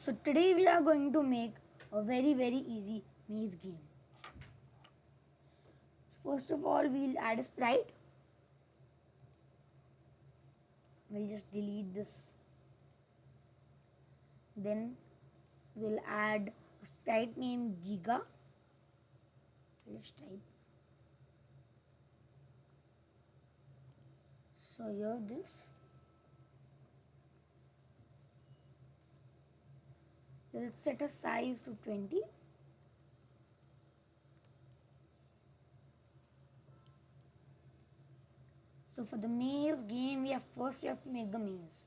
So today we are going to make a very easy maze game. First of all, we'll add a sprite. We'll just delete this. Then we'll add a sprite named Giga. Let's type. So here this. Let's set a size to 20. So for the maze game, we have to make the maze.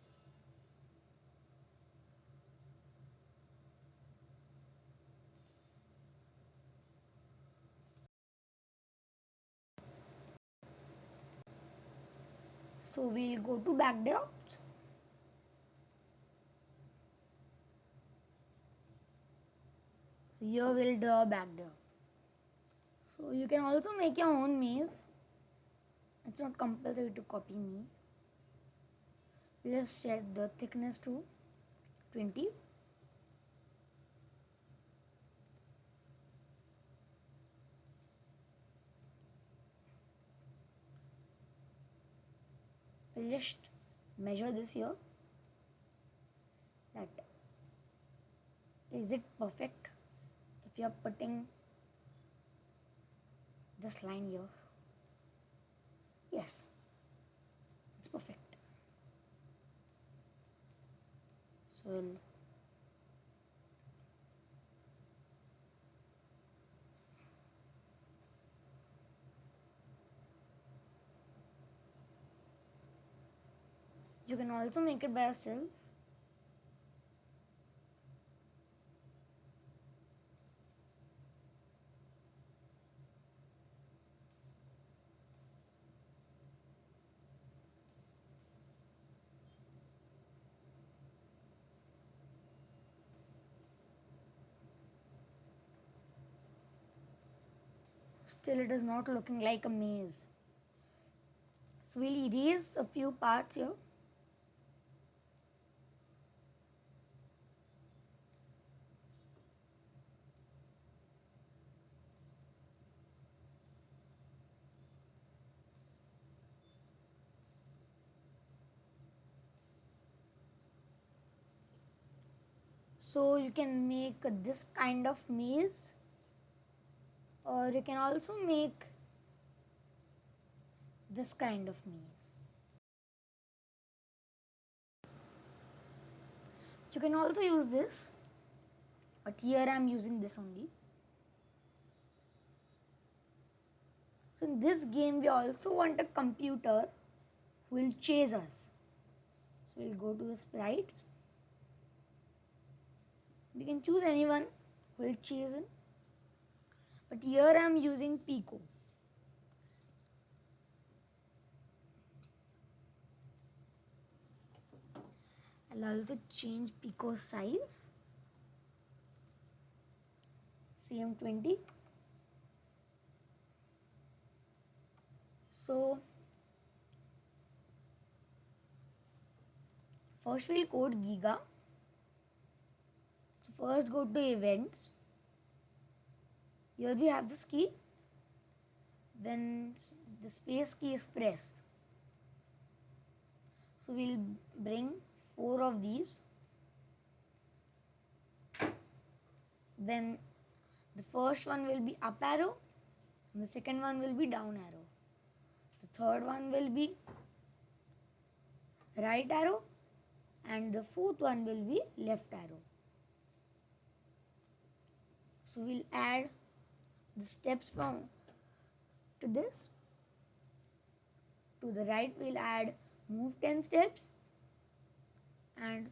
So we'll go to backdrops. Here we'll draw a backdrop. So you can also make your own maze. It's not compulsory to copy me. Let's set the thickness to 20. We'll just measure this here. That is it perfect if you are putting this line here. Yes, it's perfect. So you can also make it by yourself. Still it is not looking like a maze. So we'll erase a few parts here. So you can make this kind of maze, or you can also make this kind of maze. You can also use this, but here I am using this only. So in this game we also want a computer who will chase us. So we'll go to the sprites. We can choose anyone who will chase in. But here I am using Pico. I'll also change Pico's size. CM20. So first we'll code Giga. So first go to events. Here we have this key. When the space key is pressed, so we'll bring 4 of these. Then the first one will be up arrow, and the second one will be down arrow. The third one will be right arrow, and the fourth one will be left arrow. So we'll add the steps from to this. To the right we'll add move 10 steps, and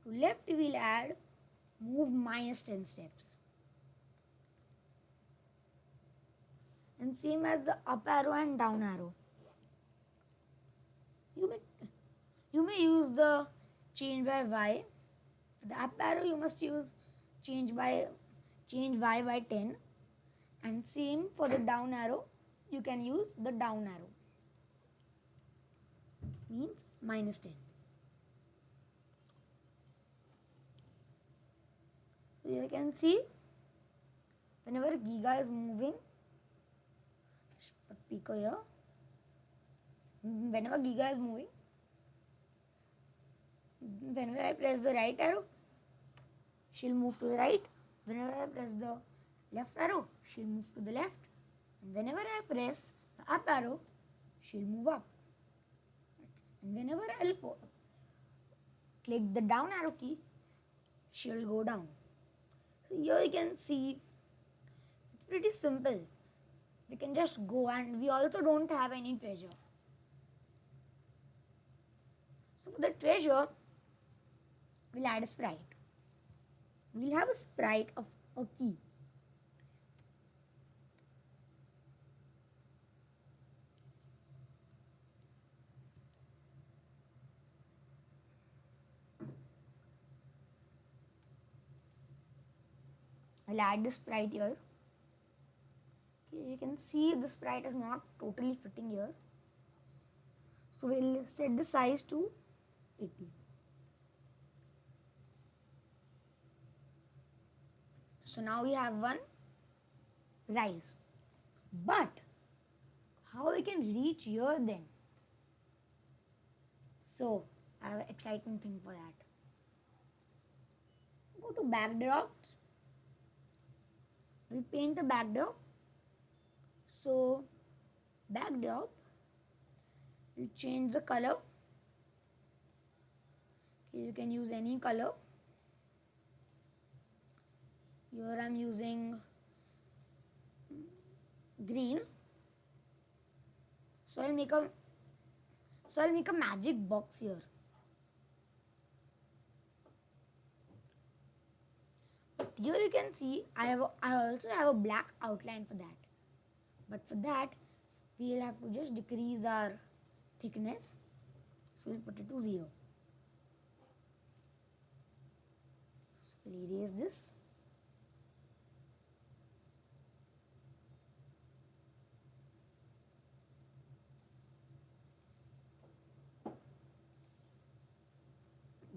to left we'll add move minus 10 steps. And same as the up arrow and down arrow. You may use the change by y. For the up arrow you must use change y by 10, and same for the down arrow, you can use the down arrow, means minus 10. you can see whenever Giga is moving, put Pico here. Whenever Giga is moving, whenever I press the right arrow, she'll move to the right. Whenever I press the left arrow, she'll move to the left. And whenever I press the up arrow, she'll move up. And whenever I'll click the down arrow key, she'll go down. So here you can see it's pretty simple. We can just go, and we also don't have any treasure. So for the treasure, we'll add a sprite. We'll have a sprite of a key. I'll add the sprite here. Okay, you can see the sprite is not totally fitting here. So we'll set the size to 80. So now we have one rise. But how we can reach here then? So I have an exciting thing for that. Go to backdrop. We'll paint the backdrop. So backdrop, we'll change the color. Okay, you can use any color. Here I'm using green. So I'll make a magic box here. But here you can see I also have a black outline for that. But for that, we'll have to just decrease our thickness. So we'll put it to 0. So we'll erase this.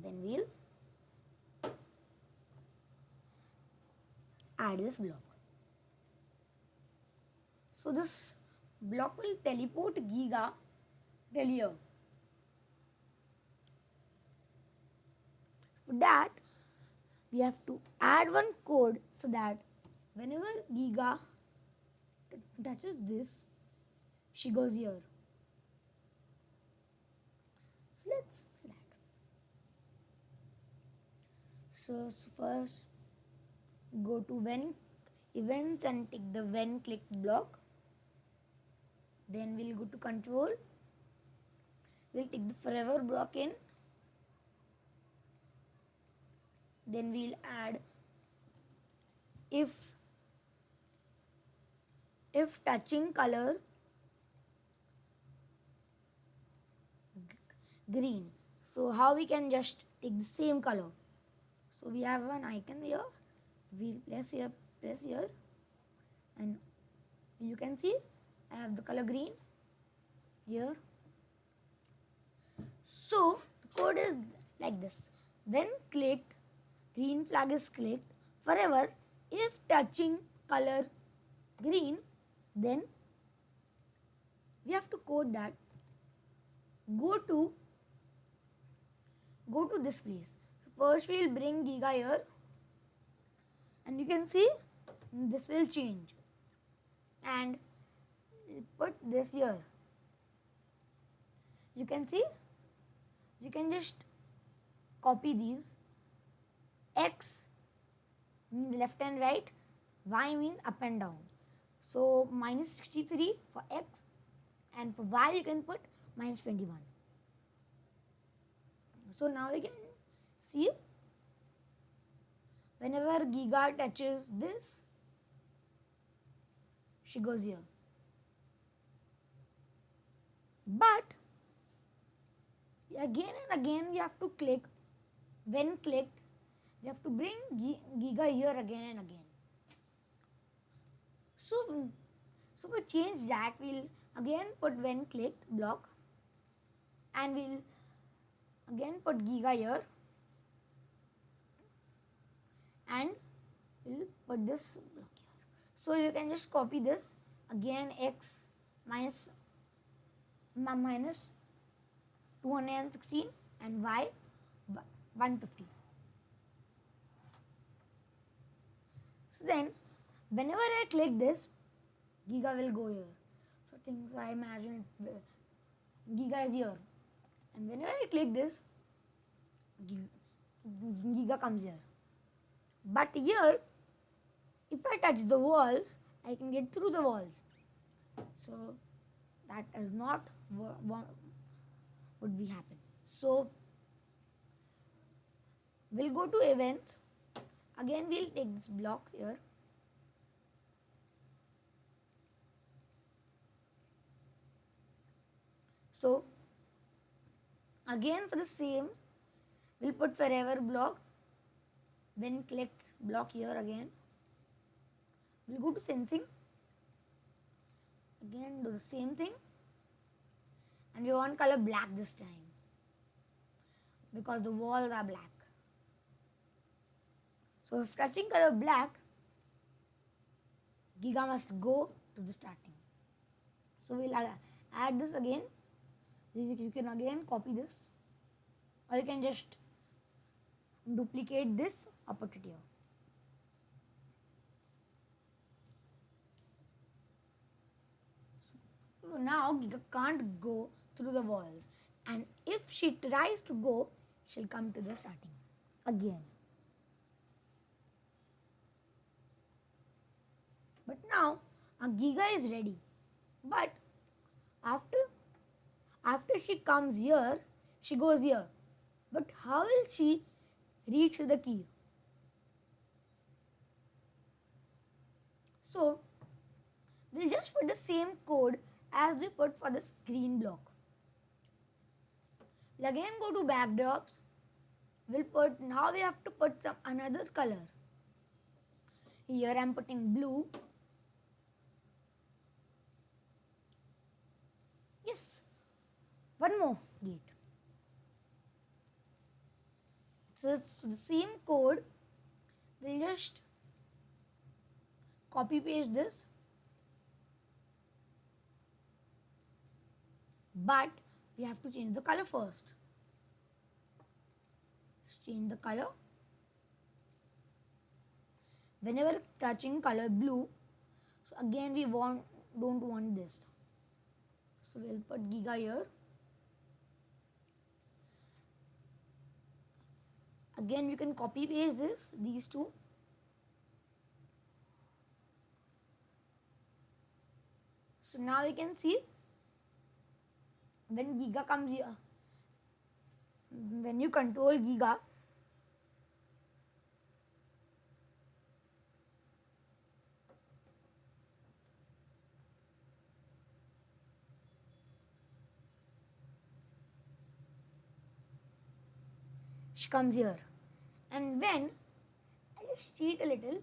Then we'll add this block. So this block will teleport Giga till here. For that, we have to add one code so that whenever Giga touches this, she goes here. So let's see that. So first, go to when events and take the when clicked block. Then we'll go to control. We'll take the forever block in. Then we'll add if touching color green. So how we can just take the same color. So we have one icon here. We'll press here, and you can see I have the color green here. So the code is like this. When clicked, green flag is clicked forever. If touching color green, then we have to code that. Go to this place. So first we'll bring Giga here, and you can see this will change, and put this here. You can see, you can just copy these. X means left and right, Y means up and down. So minus 63 for X, and for Y you can put minus 21. So now we can see whenever Giga touches this, she goes here. But again and again we have to click. When clicked, we have to bring Giga here again and again. So for change that, we'll again put when clicked block, and we'll again put Giga here, and we'll put this block here. So you can just copy this again, x minus minus 216 and y 150. So then whenever I click this, Giga will go here. So things I imagine Giga is here, and whenever I click this, Giga comes here. But here, if I touch the walls, I can get through the walls. So that is not what would be happen. So we'll go to events. Again, we'll take this block here. So again for the same, we'll put forever block. When click block here again, we'll go to sensing. Again do the same thing, and we want color black this time because the walls are black. So if touching color black, Giga must go to the starting. So we'll add this again. You can again copy this, or you can just duplicate this or put it here. So now Giga can't go through the walls, and if she tries to go, she'll come to the starting again. But now our Giga is ready. But after she comes here, she goes here. But how will she reach the key? So we'll just put the same code as we put for the screen block. We'll again go to backdrops. Now we have to put some another color. Here I am putting blue. Yes, one more gate. So it's the same code. We'll just copy paste this, but we have to change the color first. Let's change the color. Whenever touching color blue, so again we don't want this. So we'll put Giga here. Again you can copy paste these two. So now you can see when Giga comes here, when you control Giga, she comes here, and when I just cheat a little,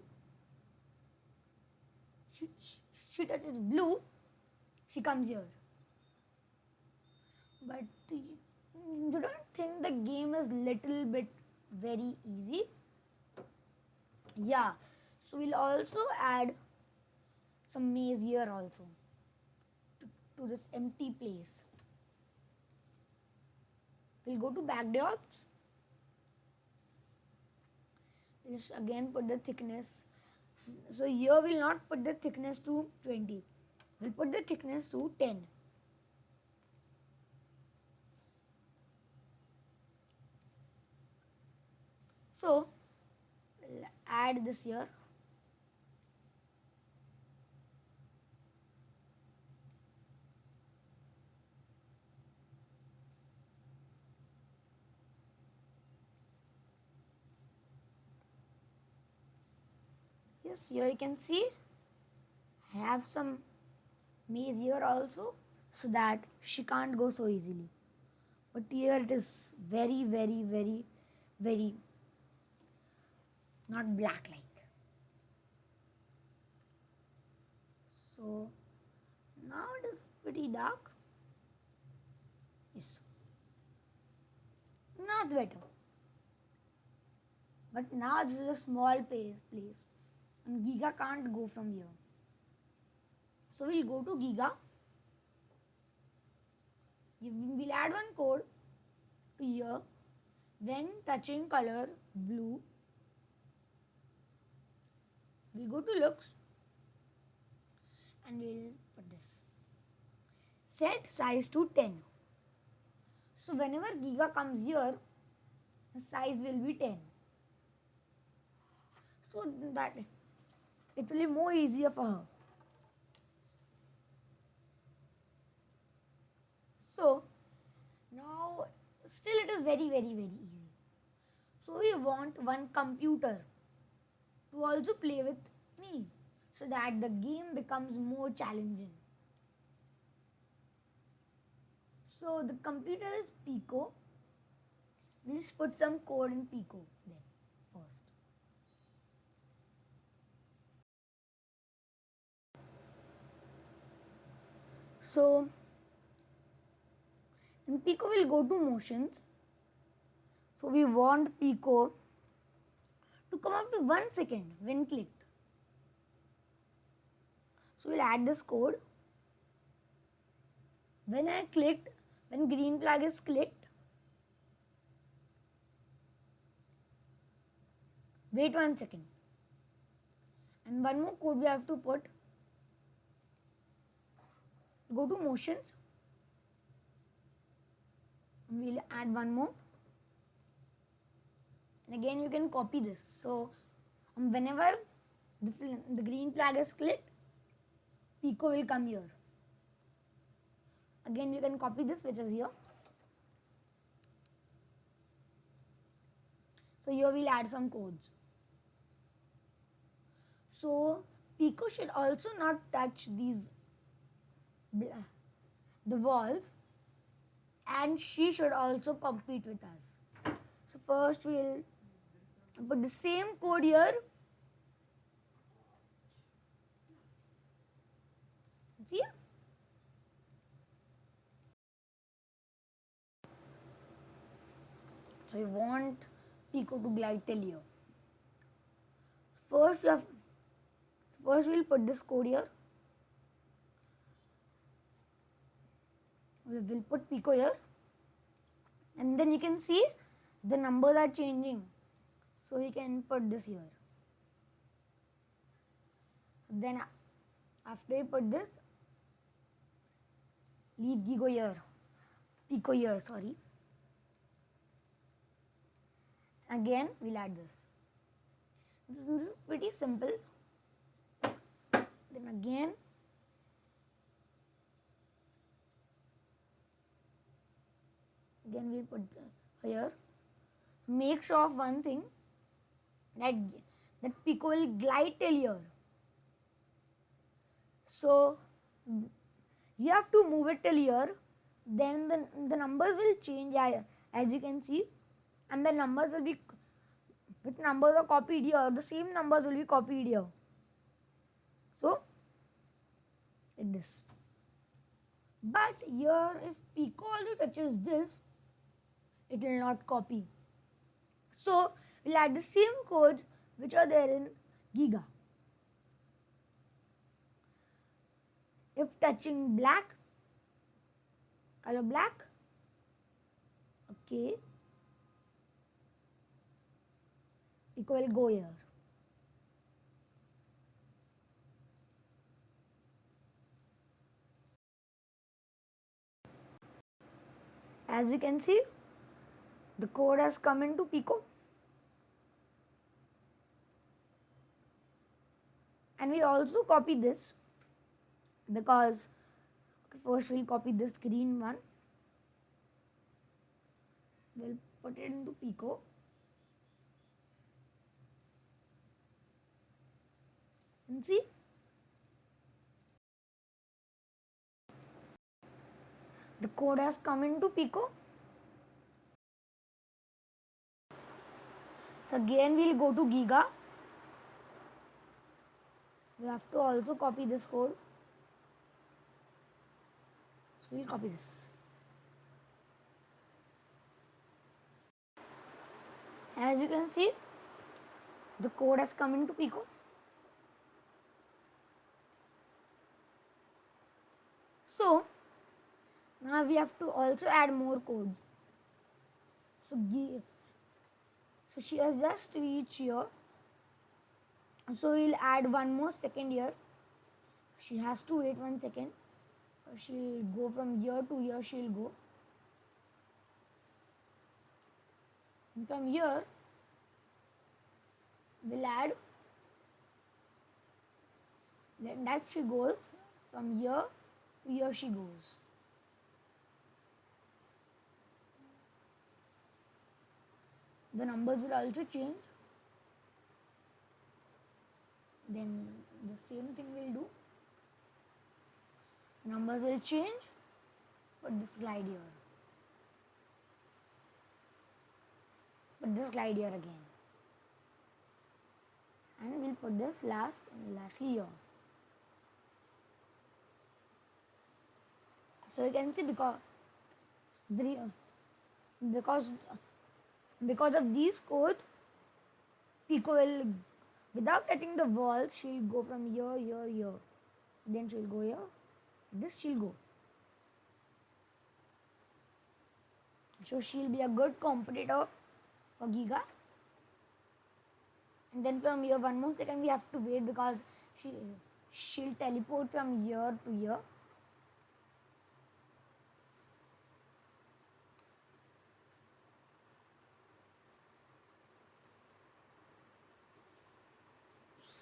she touches blue, she comes here. But you don't think the game is little bit very easy? Yeah, so we'll also add some maze here also to this empty place. We'll go to backdrops. We'll just again put the thickness. So here we'll not put the thickness to 20. We'll put the thickness to 10. So we'll add this here. Yes, here you can see I have some maze here also, so that she can't go so easily. But here it is very, very, very, very not black like. So now it is pretty dark. Yes, not better. But now this is a small place. and Giga can't go from here. So we'll go to Giga. We'll add one code to here. When touching color blue, we'll go to looks and we'll put this. Set size to 10. So whenever Giga comes here, the size will be 10. So that it will be more easier for her. So now still it is very easy. So we want one computer to also play with me so that the game becomes more challenging. So the computer is Pico. We'll just put some code in Pico then first. So in Pico we'll go to motions. So we want Pico to come up to 1 second when clicked. So we'll add this code. When I clicked, when green flag is clicked, wait 1 second. And one more code we have to put. Go to motions. And we'll add one more. And again you can copy this. So whenever the green flag is clicked, Pico will come here. Again you can copy this which is here. So here we'll add some codes. So Pico should also not touch these the walls, and she should also compete with us. So first we'll put the same code here. See? So we want Pico to glide till here. First we'll put this code here. We'll put Pico here. And then you can see the numbers are changing. So we can put this here. Then after you put this, leave Pico here, sorry. Again, we'll add this. This is pretty simple. Then again, we'll put here. Make sure of one thing, that Pico will glide till here. So you have to move it till here. Then the numbers will change as you can see, and the numbers will be, which numbers are copied here, the same numbers will be copied here. So like this. But here if Pico also touches this, it will not copy. So we'll add the same codes which are there in Giga. If touching black, color black, okay, Pico will go here. As you can see, the code has come into Pico. And we also copy this because first we'll copy this green one. We'll put it into Pico. And see, the code has come into Pico. So again we'll go to Giga. We have to also copy this code. So we'll copy this. As you can see, the code has come into Pico. So now we have to also add more codes. So, so she has just reached here. So we'll add one more second here. She has to wait 1 second. She'll go from here to here. She'll go. And from here, we'll add that she goes. From here to here she goes. The numbers will also change. Then the same thing we'll do. Numbers will change. Put this glide here. Put this glide here again. And we'll put this lastly here. So you can see because of these codes, Pico will, without touching the wall, she'll go from here, here, here. Then she'll go here. This she'll go. So she'll be a good competitor for Giga. And then from here, 1 more second we have to wait because she'll teleport from here to here.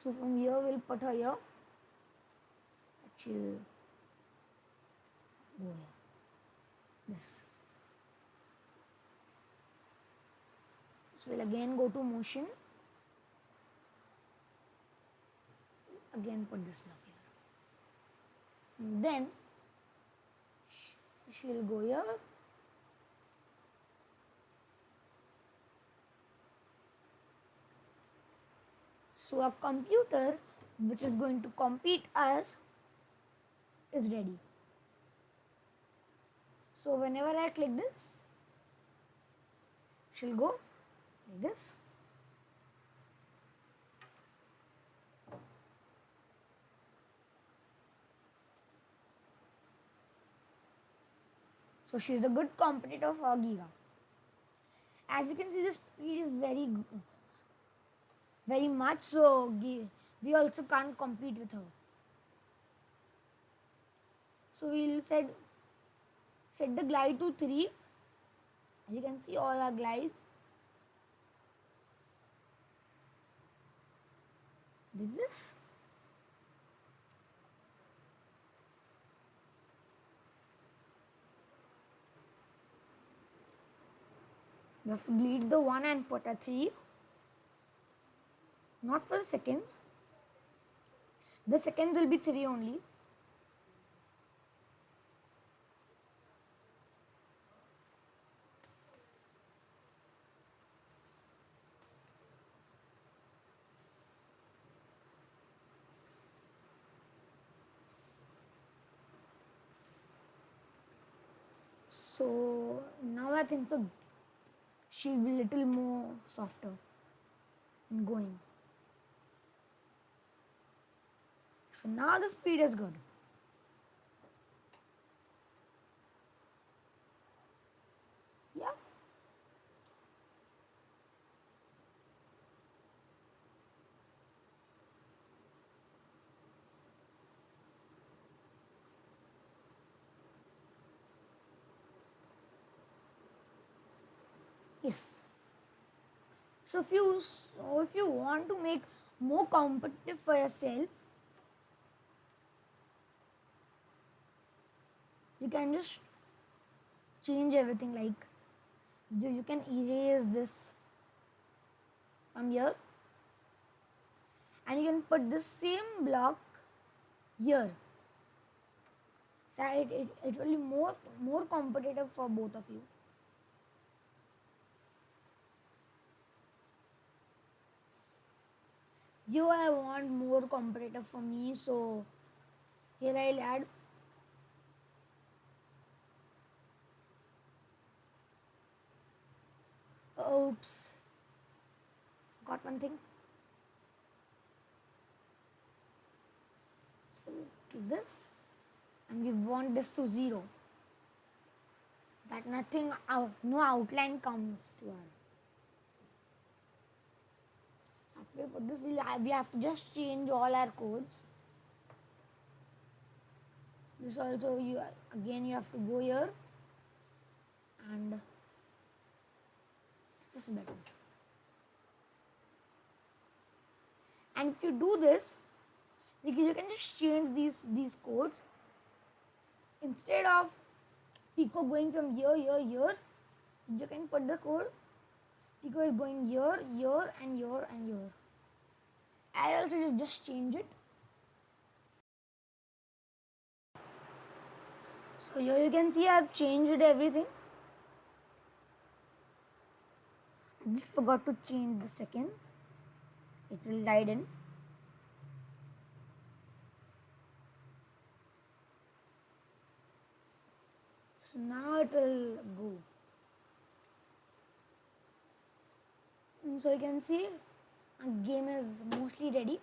So from here we'll put her here. She'll go here. This. So we'll again go to motion. Again put this block here. And then she'll go here. So a computer which is going to compete us is ready. So whenever I click this, she'll go like this. So she's a good competitor for Giga. As you can see, the speed is very much, so we also can't compete with her. So we'll set the glide to 3. You can see all our glides. Did this? You have to delete the 1 and put a 3. Not for the seconds. The seconds will be 3 only. So now I think so she'll be little more softer in going. So now the speed is good. Yeah. Yes. So if you want to make more competitive for yourself, you can just change everything, like you can erase this from here and you can put the same block here. So it will be more competitive for both of you. Here I want more competitive for me, so here I'll add oops, got one thing. So click this and we want this to 0, that nothing out, no outline comes to us. After we put this, we have to just change all our codes. This also, you have to go here, and this is better. And if you do this, you can just change these codes. Instead of Pico going from here, here, you can put the code Pico is going here, here, and here, and here. I also just change it. So here you can see I have changed everything. I just forgot to change the seconds. It will write in. So now it will go. And so you can see our game is mostly ready.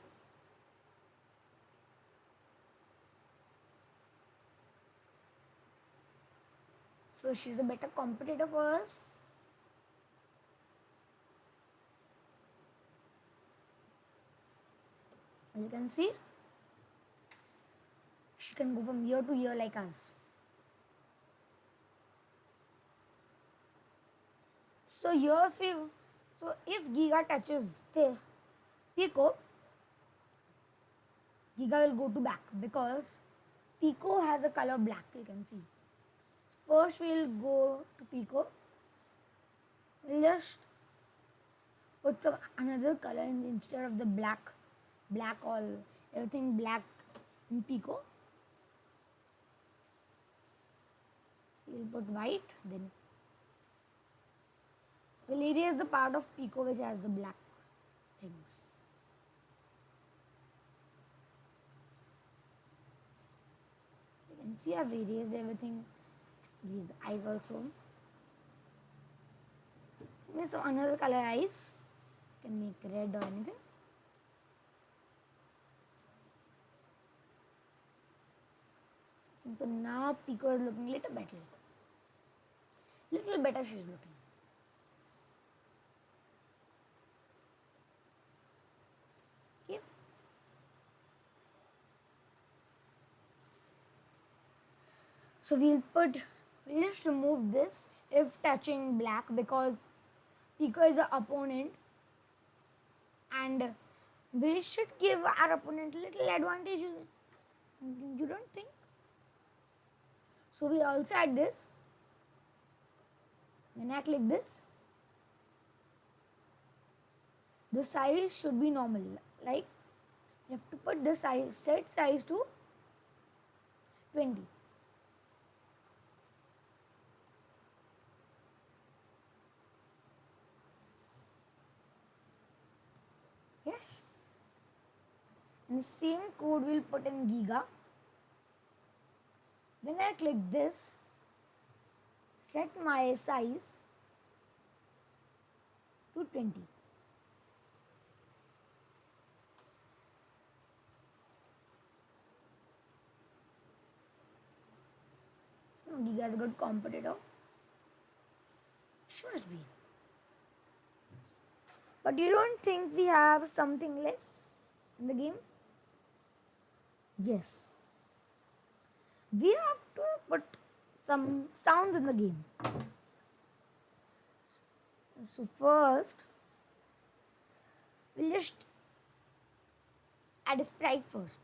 So she's the better competitor for us. And you can see she can go from here to here like us. So here if Giga touches the Pico, Giga will go to back because Pico has a color black, you can see. First we'll go to Pico. We'll just put some another color instead of the black all, everything black in Pico. We'll put white, then we'll erase the part of Pico which has the black things. You can see I've erased everything. These eyes also. Make some another color eyes. You can make red or anything. So now Pico is looking little better. Little better she's looking. Okay. So we'll just remove this if touching black because Pico is our opponent and we should give our opponent little advantage. You don't think? So we also add this. When I click this, the size should be normal. Like you have to put the size, set size to 20. Yes. And the same code we'll put in Giga. When I click this, set my size to 20. So Giga is a good competitor. She must be. But you don't think we have something less in the game? Yes. We have to put some sounds in the game. So first, we'll just add a sprite first.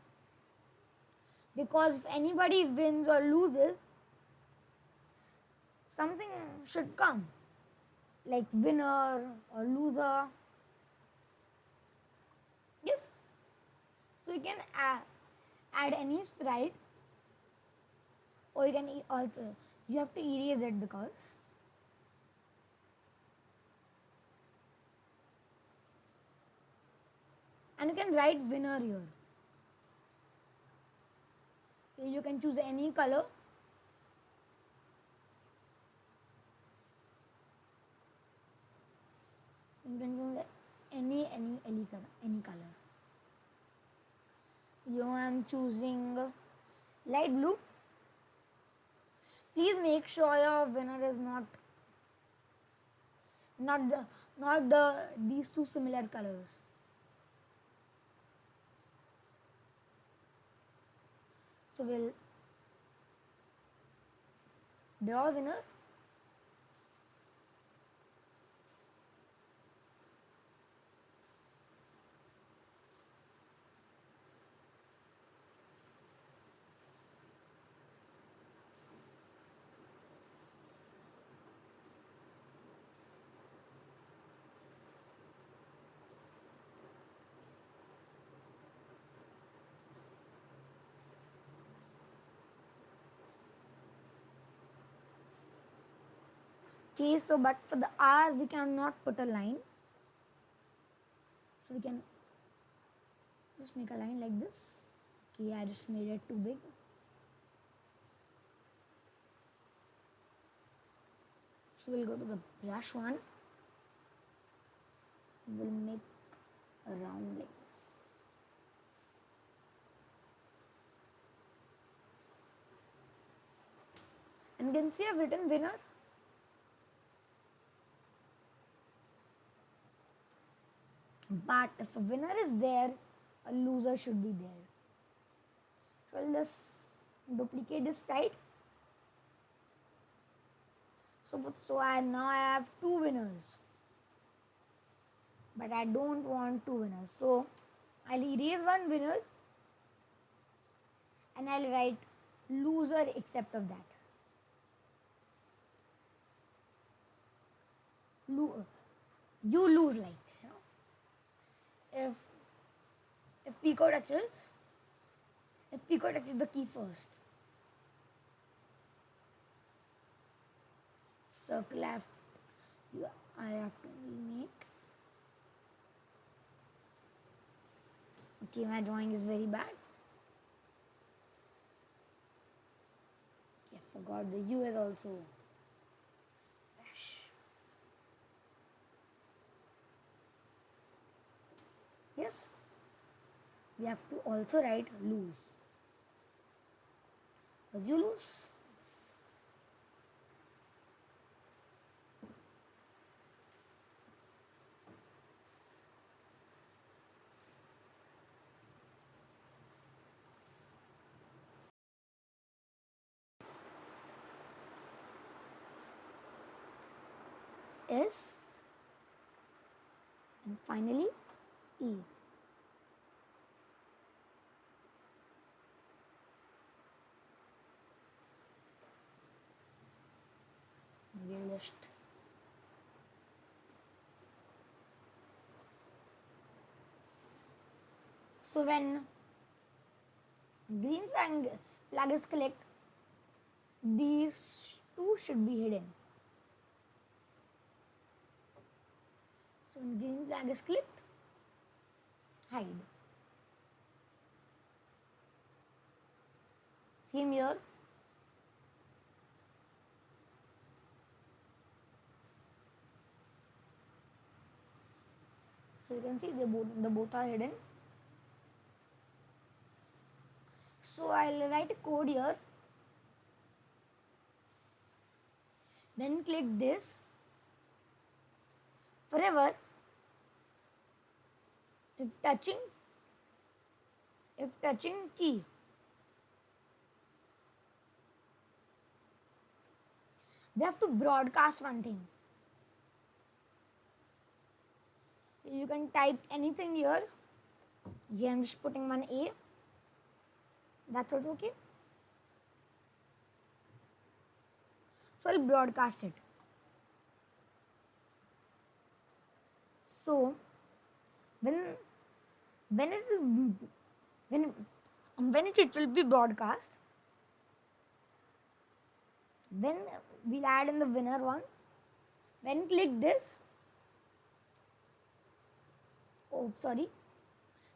Because if anybody wins or loses, something should come. Like winner or loser. Yes. So you can add any sprite, or you can also, you have to erase it because and you can write winner here. So you can choose any color. You can choose any color. Here I am choosing light blue. Please make sure your winner is not the not the these two similar colors. So we'll draw a winner. Okay, so but for the R we cannot put a line. So we can just make a line like this. Okay, I just made it too big. So we'll go to the brush one. We'll make a round like this. And you can see I've written winner. But if a winner is there, a loser should be there. So I'll just duplicate this side. So now I have two winners. But I don't want two winners. So I'll erase one winner and I'll write loser except of that. You lose, like, if Pico touches the key first, circle I have to remake. Okay, my drawing is very bad. Okay, I forgot the U is also dash. Yes, we have to also write lose. Because you lose. S and finally E. We'll just so when green flag is clicked, these two should be hidden. So when green flag is clicked, hide. Same here. So you can see the both are hidden. So I'll write a code here. Then click this. Forever, if touching key, we have to broadcast one thing. You can type anything here. Yeah, I'm just putting one A. That's also okay. So I'll broadcast it. So when it will be broadcast, when we'll add in the winner one, when click this,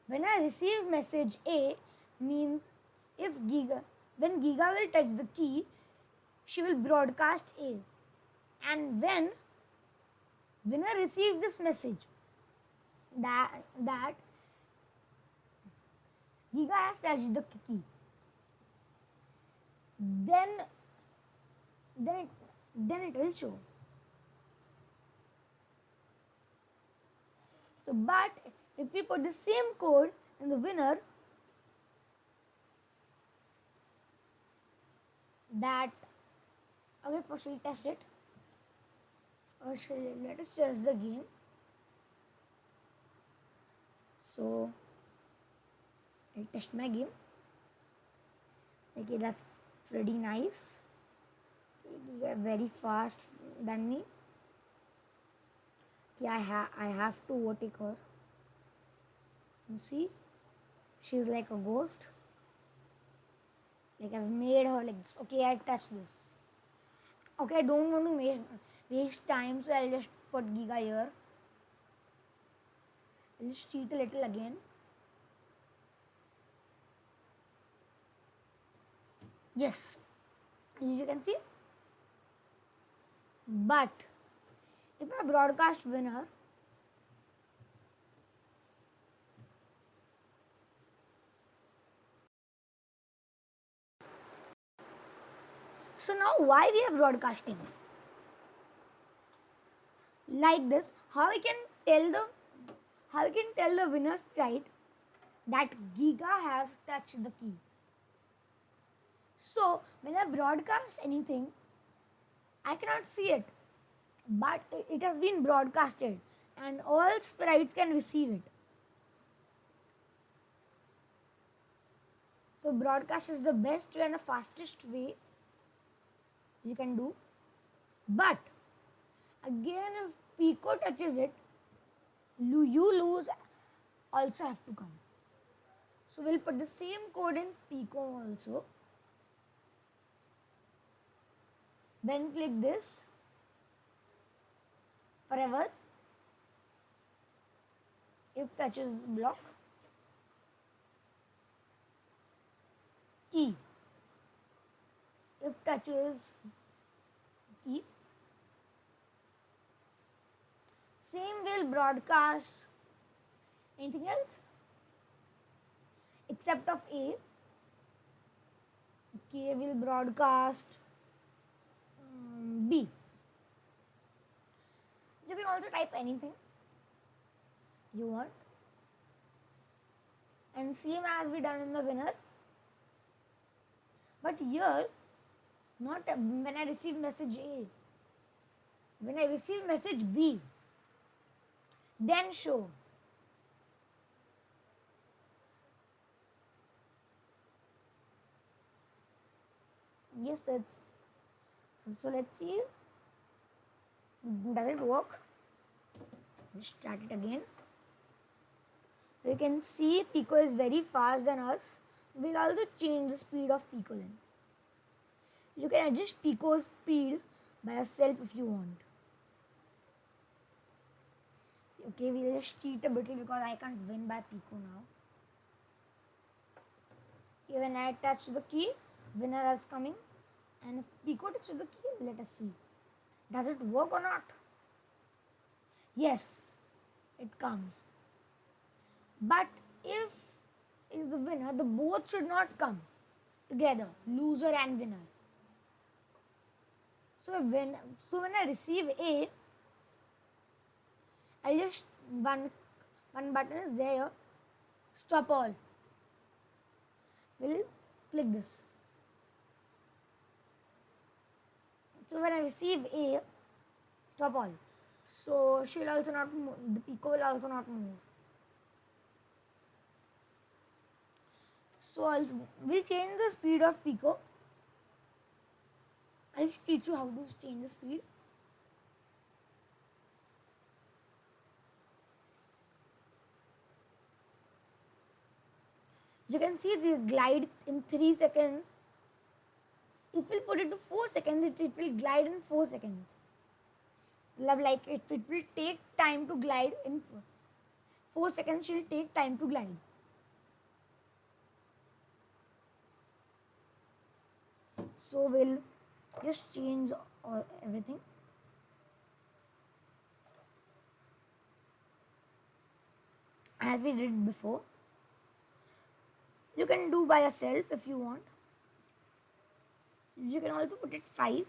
when I receive message A means when Giga will touch the key, she will broadcast A, and when winner receives this message that Giga has touched the key, then then it will show. So, but if we put the same code in the winner, that, okay, first we'll test it. First, let us test the game. So, I'll test my game. Okay, that's pretty nice. You are very fast than me. Okay, I have to overtake her. You see, she's like a ghost. Like I've made her like this. Okay, I touched this. Okay, I don't want to waste time, so I'll just put Giga here. I'll just cheat a little again. Yes, as you can see. But if I broadcast winner, so now why we are broadcasting? Like this, how we can tell the winner sprite that Giga has touched the key. So when I broadcast anything, I cannot see it, but it has been broadcasted and all sprites can receive it. So broadcast is the best way and the fastest way you can do. But again, if Pico touches it, you lose also have to come. So we'll put the same code in Pico also. Then click this forever. If touches block, key. If touches key, same will broadcast anything else except of A. K will broadcast B. You can also type anything you want, and same as we done in the winner. But here, not when I receive message A, when I receive message B, then show. Yes, that's so let's see. Does it work? Just start it again. You can see Pico is very fast than us. We'll also change the speed of Pico then. You can adjust Pico's speed by yourself if you want. Okay, we'll just cheat a bit because I can't win by Pico now. Okay, when I touch the key, winner is coming. And if Pico touches the key, let us see. Does it work or not? Yes, it comes. But if is the winner, the both should not come together, loser and winner. So when I receive A, I'll just one button is there, stop all. We'll click this. So when I receive A, stop all. So she'll also not move, the Pico will also not move. So we'll change the speed of Pico. I'll just teach you how to change the speed. You can see the glide in 3 seconds. If we put it to 4 seconds, it will glide in 4 seconds. Like it will take time to glide in 4 seconds. She'll take time to glide. So we'll just change everything. As we did before. You can do by yourself if you want. You can also put it 5.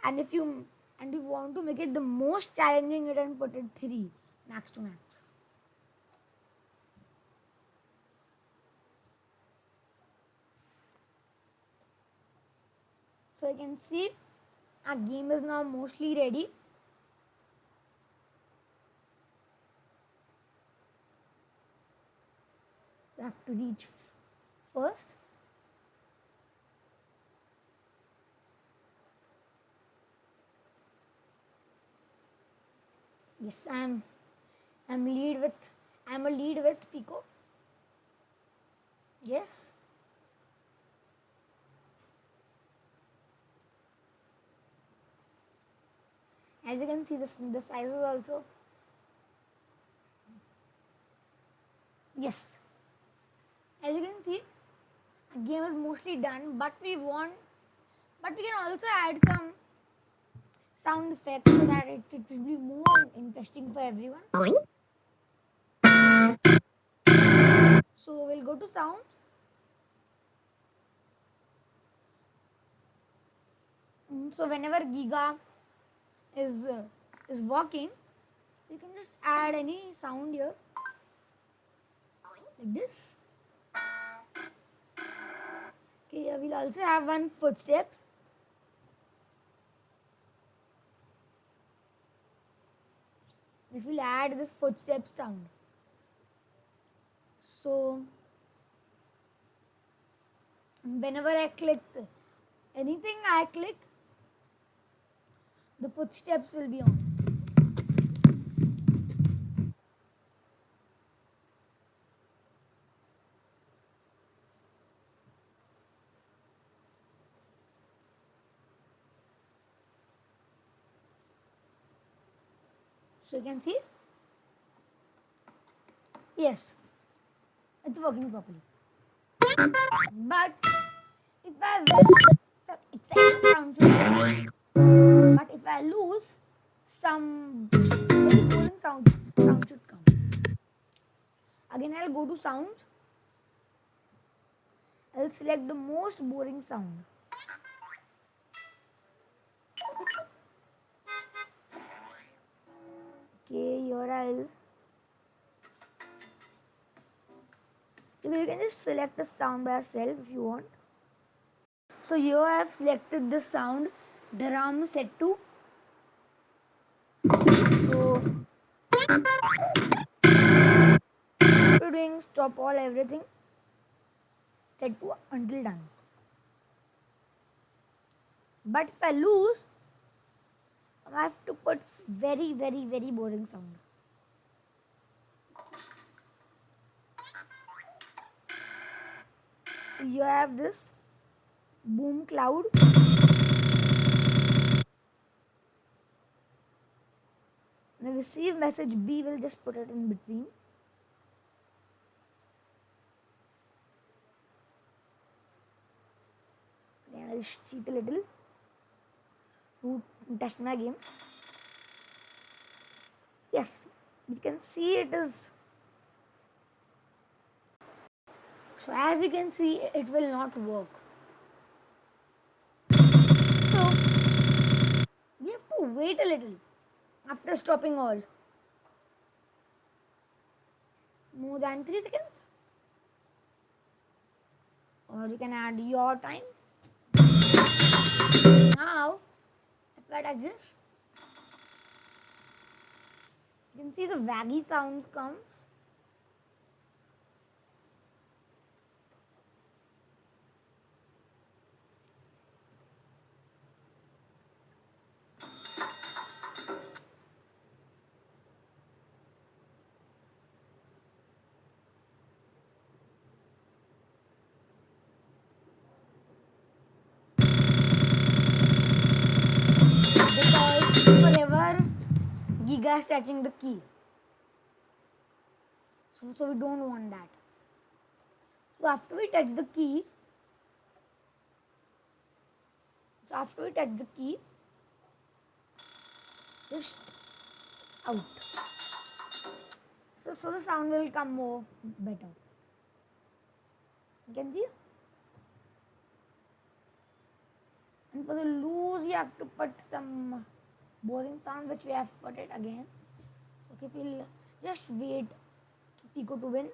And if you want to make it the most challenging, you can put it 3 max to max. So you can see our game is now mostly ready. We have to reach first. Yes, I'm a lead with Pico. Yes. As you can see, the size is also. Yes. As you can see, the game is mostly done, but we can also add some sound effects so that it will be more interesting for everyone. So we'll go to sounds. So whenever Giga is walking, you can just add any sound here, like this. Okay, here we'll also have one footsteps. This will add this footstep sound. So whenever I click anything I click, the footsteps will be on. So you can see, yes, it's working properly. But if I win, some exciting sound should come. But if I lose, some very boring sound should come. Again, I'll go to sound. I'll select the most boring sound. Okay, here you can just select the sound by yourself if you want. So here I have selected the sound drum set to. So after doing stop all everything, set to until done. But if I lose, I have to put very boring sound. So you have this boom cloud. When I receive message B, will just put it in between. Then I'll cheat a little to test my game. Yes, you can see it is. So as you can see, it will not work. So we have to wait a little after stopping all. More than 3 seconds. Or you can add your time. Now, if I touch this, you can see the waggy sounds comes. Because forever Giga is touching the key. So we don't want that. So after we touch the key, just out. So the sound will come more better. You can see. And for the lose, you have to put some boring sound, which we have put it again. Okay, we'll just wait Pico to win.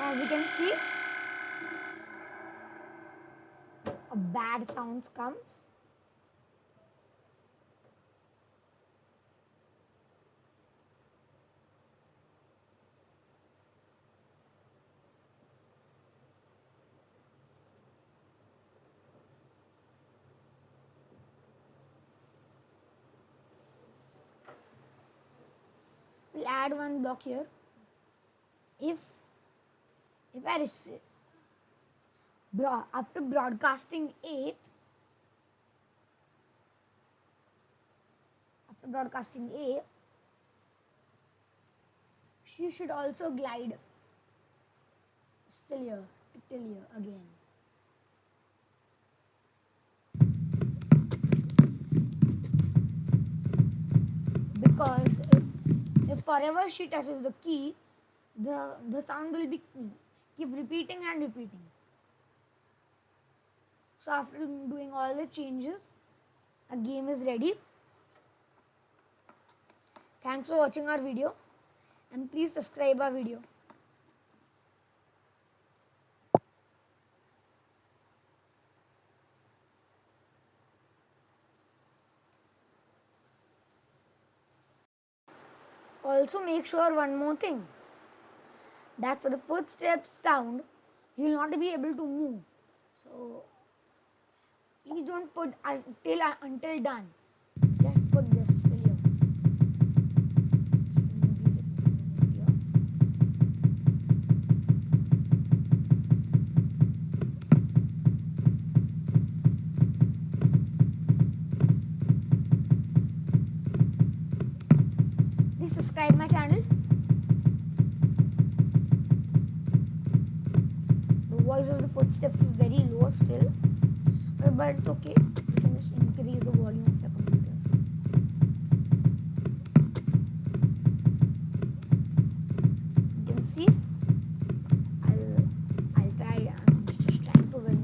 As you can see, a bad sound comes. We'll add one block here. If I receive after broadcasting A, she should also glide till here again. Because if forever she touches the key, the sound will be keep repeating and repeating. So after doing all the changes, a game is ready. Thanks for watching our video, and please subscribe our video. Also make sure one more thing, that for the footsteps sound, you will not be able to move. So please don't put until done. Just put this till here. Please subscribe my channel. The voice of the footsteps is very low still, but it's okay. You can just increase the volume of your computer. You can see I'll try. I'm just trying to win.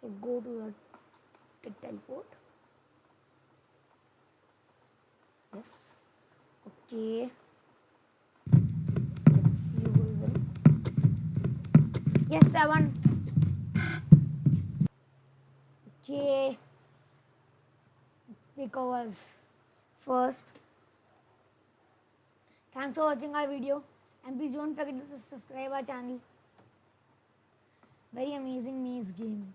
Okay, go to the teleport. Yes. Okay. Let's see who will win. Yes, I won. Okay. Pico was first. Thanks for watching our video, and please don't forget to subscribe our channel. Very amazing maze game.